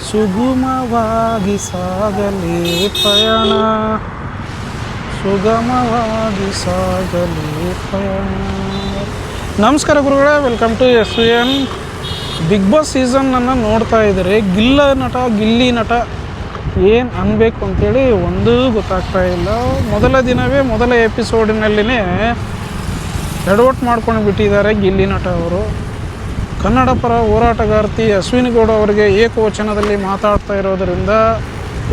ಸುಗಮವಾಗಿ ಸಾಗಲಿ ಪಯಣ, ಸುಗಮವಾಗಿ ಸಾಗಲಿ ಪಯಣ. ನಮಸ್ಕಾರ ಗುರುಗಳೇ, welcome to SVN. Big boss ಸೀಸನ್ನನ್ನು ನೋಡ್ತಾ ಇದ್ದೀರಿ. ಗಿಲ್ಲಿ ನಟ ಏನು ಅನ್ಬೇಕು ಅಂತೇಳಿ ಒಂದೂ ಗೊತ್ತಾಗ್ತಾ ಇಲ್ಲ. ಮೊದಲ ದಿನವೇ ಮೊದಲ ಎಪಿಸೋಡಿನಲ್ಲಿನೇ ಎಡವಟ್ಟು ಮಾಡ್ಕೊಂಡು ಬಿಟ್ಟಿದ್ದಾರೆ ಗಿಲ್ಲಿ ನಟ ಅವರು. ಕನ್ನಡ ಪರ ಹೋರಾಟಗಾರ್ತಿ ಅಶ್ವಿನಿ ಗೌಡ ಅವರಿಗೆ ಏಕವಚನದಲ್ಲಿ ಮಾತಾಡ್ತಾ ಇರೋದರಿಂದ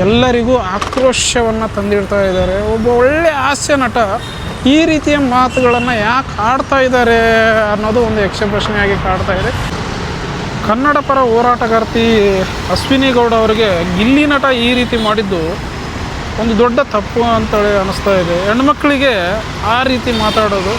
ಎಲ್ಲರಿಗೂ ಆಕ್ರೋಶವನ್ನು ತಂದಿಡ್ತಾ ಇದ್ದಾರೆ. ಒಬ್ಬ ಒಳ್ಳೆಯ ಹಾಸ್ಯ ನಟ ಈ ರೀತಿಯ ಮಾತುಗಳನ್ನು ಯಾಕೆ ಆಡ್ತಾ ಇದ್ದಾರೆ ಅನ್ನೋದು ಒಂದು ಯಕ್ಷಪ್ರಶ್ನೆಯಾಗಿ ಕಾಡ್ತಾ ಇದೆ. ಕನ್ನಡ ಪರ ಹೋರಾಟಗಾರ್ತಿ ಅಶ್ವಿನಿ ಗೌಡ ಅವರಿಗೆ ಗಿಲ್ಲಿ ನಟ ಈ ರೀತಿ ಮಾಡಿದ್ದು ಒಂದು ದೊಡ್ಡ ತಪ್ಪು ಅಂತೇಳಿ ಅನ್ನಿಸ್ತಾ ಇದೆ. ಹೆಣ್ಮಕ್ಳಿಗೆ ಆ ರೀತಿ ಮಾತಾಡೋದು,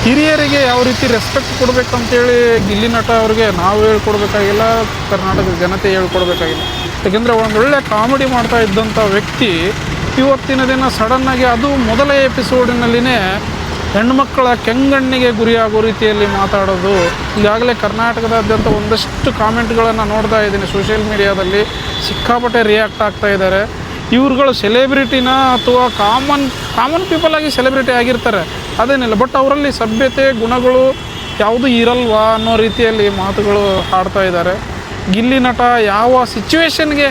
ಹಿರಿಯರಿಗೆ ಯಾವ ರೀತಿ ರೆಸ್ಪೆಕ್ಟ್ ಕೊಡಬೇಕಂತೇಳಿ ಗಿಲ್ಲಿ ನಟ ಅವ್ರಿಗೆ ನಾವು ಹೇಳ್ಕೊಡ್ಬೇಕಾಗಿಲ್ಲ, ಕರ್ನಾಟಕದ ಜನತೆ ಹೇಳ್ಕೊಡ್ಬೇಕಾಗಿಲ್ಲ. ಯಾಕೆಂದರೆ ಒಂದೊಳ್ಳೆ ಕಾಮಿಡಿ ಮಾಡ್ತಾ ಇದ್ದಂಥ ವ್ಯಕ್ತಿ ಇವತ್ತಿನ ದಿನ ಸಡನ್ನಾಗಿ, ಅದು ಮೊದಲ ಎಪಿಸೋಡಿನಲ್ಲಿನೇ ಹೆಣ್ಮಕ್ಕಳ ಕೆಂಗಣ್ಣಿಗೆ ಗುರಿಯಾಗೋ ರೀತಿಯಲ್ಲಿ ಮಾತಾಡೋದು. ಈಗಾಗಲೇ ಕರ್ನಾಟಕದಾದ್ಯಂತ ಒಂದಷ್ಟು ಕಾಮೆಂಟ್ಗಳನ್ನು ನೋಡ್ತಾ ಇದ್ದೀನಿ. ಸೋಷಿಯಲ್ ಮೀಡಿಯಾದಲ್ಲಿ ಸಿಕ್ಕಾಪಟ್ಟೆ ರಿಯಾಕ್ಟ್ ಆಗ್ತಾ ಇದ್ದಾರೆ. ಇವ್ರುಗಳು ಸೆಲೆಬ್ರಿಟಿನ ಅಥವಾ ಕಾಮನ್ ಪೀಪಲ್ ಆಗಿ ಸೆಲೆಬ್ರಿಟಿ ಆಗಿರ್ತಾರೆ, ಅದೇನಿಲ್ಲ. ಬಟ್ ಅವರಲ್ಲಿ ಸಭ್ಯತೆ ಗುಣಗಳು ಯಾವುದೂ ಇರಲ್ವಾ ಅನ್ನೋ ರೀತಿಯಲ್ಲಿ ಮಾತುಗಳು ಆಡ್ತಾ ಇದ್ದಾರೆ. ಗಿಲ್ಲಿ ನಟ ಯಾವ ಸಿಚುವೇಶನ್ಗೆ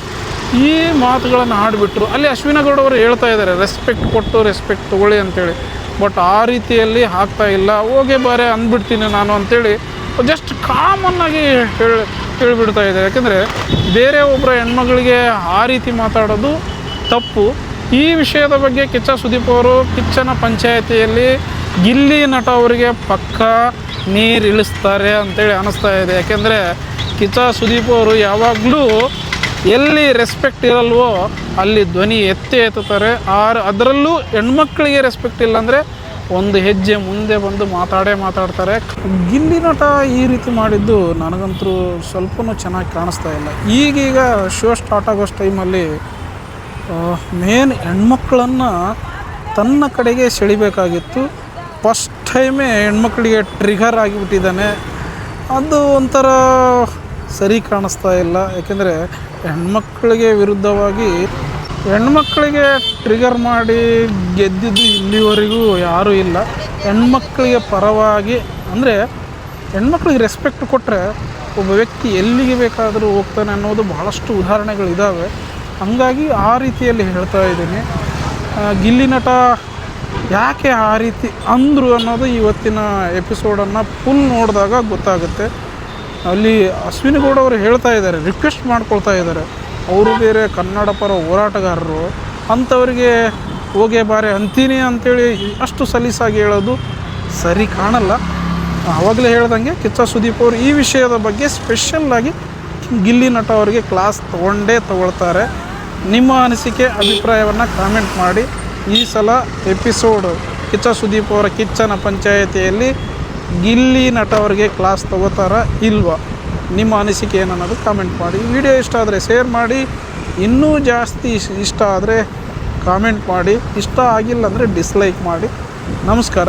ಈ ಮಾತುಗಳನ್ನು ಆಡಿಬಿಟ್ರು. ಅಲ್ಲಿ ಅಶ್ವಿನಿ ಗೌಡ ಅವರು ಹೇಳ್ತಾ ಇದ್ದಾರೆ ರೆಸ್ಪೆಕ್ಟ್ ಕೊಟ್ಟು ರೆಸ್ಪೆಕ್ಟ್ ತೊಗೊಳ್ಳಿ ಅಂತೇಳಿ. ಬಟ್ ಆ ರೀತಿಯಲ್ಲಿ ಆಗ್ತಾ ಇಲ್ಲ. ಹೋಗೇ ಬಾರೆ ಅಂದ್ಬಿಡ್ತೀನಿ ನಾನು ಅಂತೇಳಿ ಜಸ್ಟ್ ಕಾಮನ್ನಾಗಿ ಹೇಳಿಬಿಡ್ತಾ ಇದ್ದಾರೆ. ಯಾಕೆಂದರೆ ಬೇರೆ ಒಬ್ಬರ ಹೆಣ್ಮಗಳಿಗೆ ಆ ರೀತಿ ಮಾತಾಡೋದು ತಪ್ಪು. ಈ ವಿಷಯದ ಬಗ್ಗೆ ಕಿಚ್ಚ ಸುದೀಪ್ ಅವರು ಕಿಚ್ಚನ ಪಂಚಾಯತಿಯಲ್ಲಿ ಗಿಲ್ಲಿ ನಟ ಅವರಿಗೆ ಪಕ್ಕ ನೀರು ಇಳಿಸ್ತಾರೆ ಅಂತೇಳಿ ಅನ್ನಿಸ್ತಾ ಇದೆ. ಯಾಕೆಂದರೆ ಕಿಚ್ಚ ಸುದೀಪ್ ಅವರು ಯಾವಾಗಲೂ ಎಲ್ಲಿ ರೆಸ್ಪೆಕ್ಟ್ ಇರಲ್ವೋ ಅಲ್ಲಿ ಧ್ವನಿ ಎತ್ತುತ್ತಾರೆ. ಅದರಲ್ಲೂ ಹೆಣ್ಮಕ್ಳಿಗೆ ರೆಸ್ಪೆಕ್ಟ್ ಇಲ್ಲಾಂದರೆ ಒಂದು ಹೆಜ್ಜೆ ಮುಂದೆ ಬಂದು ಮಾತಾಡ್ತಾರೆ. ಗಿಲ್ಲಿ ನಟ ಈ ರೀತಿ ಮಾಡಿದ್ದು ನನಗಂತೂ ಸ್ವಲ್ಪನೂ ಚೆನ್ನಾಗಿ ಕಾಣಿಸ್ತಾ ಇಲ್ಲ. ಈಗೀಗ ಶೋ ಸ್ಟಾರ್ಟ್ ಆಗೋ ಟೈಮಲ್ಲಿ ಮೇನ್ ಹೆಣ್ಮಕ್ಳನ್ನು ತನ್ನ ಕಡೆಗೆ ಸೆಳಿಬೇಕಾಗಿತ್ತು. ಫಸ್ಟ್ ಟೈಮೇ ಹೆಣ್ಮಕ್ಳಿಗೆ ಟ್ರಿಗರ್ ಆಗಿಬಿಟ್ಟಿದ್ದಾನೆ. ಅದು ಒಂಥರ ಸರಿ ಕಾಣಿಸ್ತಾ ಇಲ್ಲ. ಯಾಕೆಂದರೆ ಹೆಣ್ಮಕ್ಳಿಗೆ ವಿರುದ್ಧವಾಗಿ ಹೆಣ್ಮಕ್ಳಿಗೆ ಟ್ರಿಗರ್ ಮಾಡಿ ಗೆದ್ದಿದ್ದು ಇಲ್ಲಿವರೆಗೂ ಯಾರೂ ಇಲ್ಲ. ಹೆಣ್ಮಕ್ಳಿಗೆ ಪರವಾಗಿ, ಅಂದರೆ ಹೆಣ್ಮಕ್ಳಿಗೆ ರೆಸ್ಪೆಕ್ಟ್ ಕೊಟ್ಟರೆ ಒಬ್ಬ ವ್ಯಕ್ತಿ ಎಲ್ಲಿಗೆ ಬೇಕಾದರೂ ಹೋಗ್ತಾನೆ ಅನ್ನೋದು ಭಾಳಷ್ಟು ಉದಾಹರಣೆಗಳಿದ್ದಾವೆ. ಹಂಗಾಗಿ ಆ ರೀತಿಯಲ್ಲಿ ಹೇಳ್ತಾ ಇದ್ದೀನಿ. ಗಿಲ್ಲಿ ನಟ ಯಾಕೆ ಆ ರೀತಿ ಅಂದರು ಅನ್ನೋದು ಇವತ್ತಿನ ಎಪಿಸೋಡನ್ನು ಫುಲ್ ನೋಡಿದಾಗ ಗೊತ್ತಾಗುತ್ತೆ. ಅಲ್ಲಿ ಅಶ್ವಿನಿ ಗೌಡ ಅವರು ಹೇಳ್ತಾ ಇದ್ದಾರೆ, ರಿಕ್ವೆಸ್ಟ್ ಮಾಡ್ಕೊಳ್ತಾ ಇದ್ದಾರೆ. ಅವರು ಬೇರೆ ಕನ್ನಡ ಪರ ಹೋರಾಟಗಾರರು, ಅಂಥವರಿಗೆ ಹೋಗೇ ಬಾರೆ ಅಂತೀನಿ ಅಂಥೇಳಿ ಅಷ್ಟು ಸಲೀಸಾಗಿ ಹೇಳೋದು ಸರಿ ಕಾಣಲ್ಲ. ಆವಾಗಲೇ ಹೇಳ್ದಂಗೆ ಕಿಚ್ಚ ಸುದೀಪ್ ಅವರು ಈ ವಿಷಯದ ಬಗ್ಗೆ ಸ್ಪೆಷಲ್ಲಾಗಿ ಗಿಲ್ಲಿ ನಟ ಅವರಿಗೆ ಕ್ಲಾಸ್ ತಗೊಳ್ತಾರೆ. ನಿಮ್ಮ ಅನಿಸಿಕೆ ಅಭಿಪ್ರಾಯವನ್ನು ಕಾಮೆಂಟ್ ಮಾಡಿ. ಈ ಸಲ ಎಪಿಸೋಡು ಕಿಚ್ಚ ಸುದೀಪ್ ಅವರ ಕಿಚ್ಚನ ಪಂಚಾಯತಿಯಲ್ಲಿ ಗಿಲ್ಲಿ ನಟ ಅವರಿಗೆ ಕ್ಲಾಸ್ ತಗೋತಾರಾ ಇಲ್ವಾ? ನಿಮ್ಮ ಅನಿಸಿಕೆ ಏನನ್ನೋದು ಕಾಮೆಂಟ್ ಮಾಡಿ. ವಿಡಿಯೋ ಇಷ್ಟ ಆದರೆ ಶೇರ್ ಮಾಡಿ, ಇನ್ನೂ ಜಾಸ್ತಿ ಇಷ್ಟ ಆದರೆ ಕಾಮೆಂಟ್ ಮಾಡಿ. ಇಷ್ಟ ಆಗಿಲ್ಲ ಅಂದರೆ ಡಿಸ್ಲೈಕ್ ಮಾಡಿ. ನಮಸ್ಕಾರ.